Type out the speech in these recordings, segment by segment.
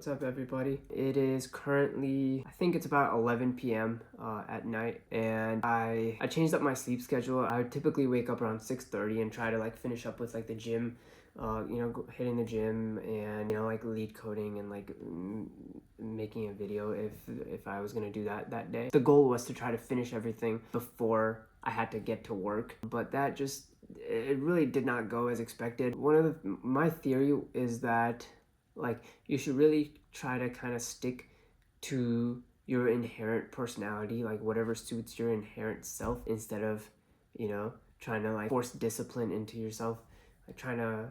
What's up, everybody? It is currently, I think it's about 11 p.m. At night, and I changed up my sleep schedule. I would typically wake up around 6:30 and try to like finish up with like the gym, hitting the gym and like lead coding and like making a video if I was gonna do that day. The goal was to try to finish everything before I had to get to work, but that just it really did not go as expected. My theory is that like you should really try to kind of stick to your inherent personality, like whatever suits your inherent self, instead of trying to like force discipline into yourself, like trying to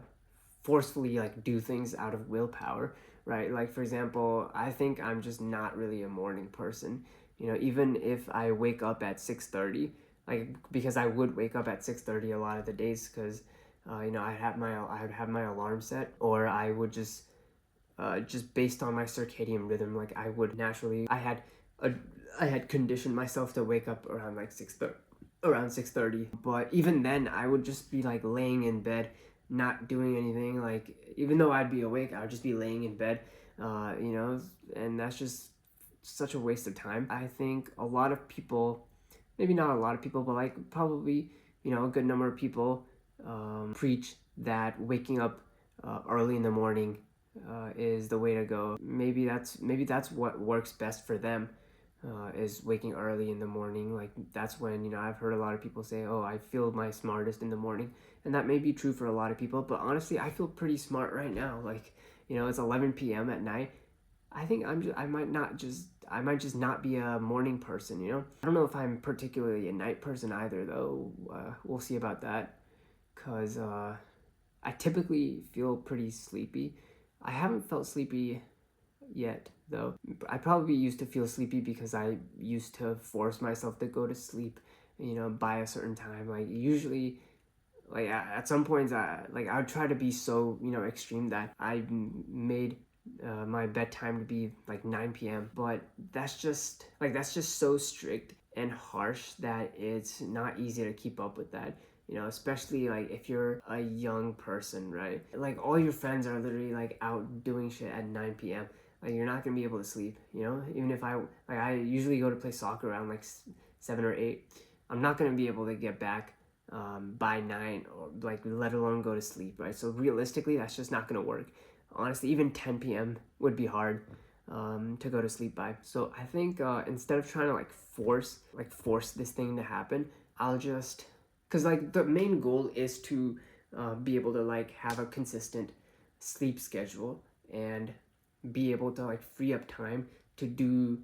forcefully like do things out of willpower, right? Like for example, I think I'm just not really a morning person. Even if I wake up at 6:30, like because I would wake up at 6:30 a lot of the days, because I would have my alarm set, or I would just based on my circadian rhythm, like I had conditioned myself to wake up around like 6:30. But even then, I would just be like laying in bed, not doing anything. Like even though I'd be awake, I would just be laying in bed, and that's just such a waste of time. I think a lot of people, maybe not a lot of people, but like probably a good number of people preach that waking up early in the morning is the way to go. Maybe that's what works best for them, is waking early in the morning. Like that's when I've heard a lot of people say, "Oh, I feel my smartest in the morning," and that may be true for a lot of people. But honestly, I feel pretty smart right now. Like it's 11 p.m. at night. I think I might just not be a morning person. I don't know if I'm particularly a night person either, though. We'll see about that, cause I typically feel pretty sleepy. I haven't felt sleepy yet, though. I probably used to feel sleepy because I used to force myself to go to sleep, by a certain time. Like usually, like at some points, I would try to be so extreme that I made my bedtime to be like 9 p.m. But that's just so strict and harsh that it's not easy to keep up with that. Especially like if you're a young person, right? Like all your friends are literally like out doing shit at 9 p.m. Like you're not gonna be able to sleep. Even if I usually go to play soccer around like 7 or 8, I'm not gonna be able to get back by 9, or like let alone go to sleep, right? So realistically, that's just not gonna work. Honestly, even 10 p.m. would be hard to go to sleep by. So I think instead of trying to force this thing to happen, I'll just, because like the main goal is to be able to like have a consistent sleep schedule and be able to like free up time to do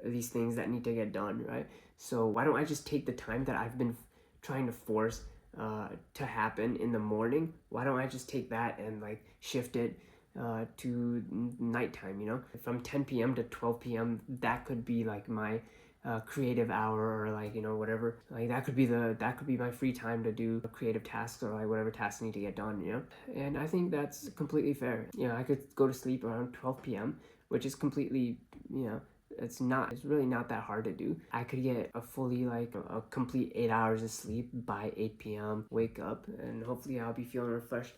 these things that need to get done, right? So why don't I just take the time that I've been trying to force to happen in the morning? Why don't I just take that and like shift it to nighttime? From 10 p.m. to 12 p.m., that could be like my creative hour, or like whatever. Like that could be my free time to do creative tasks, or like whatever tasks need to get done. And I think that's completely fair. I could go to sleep around 12 p.m., which is completely, it's really not that hard to do. I could get a fully like a complete 8 hours of sleep by 8 p.m., wake up, and hopefully I'll be feeling refreshed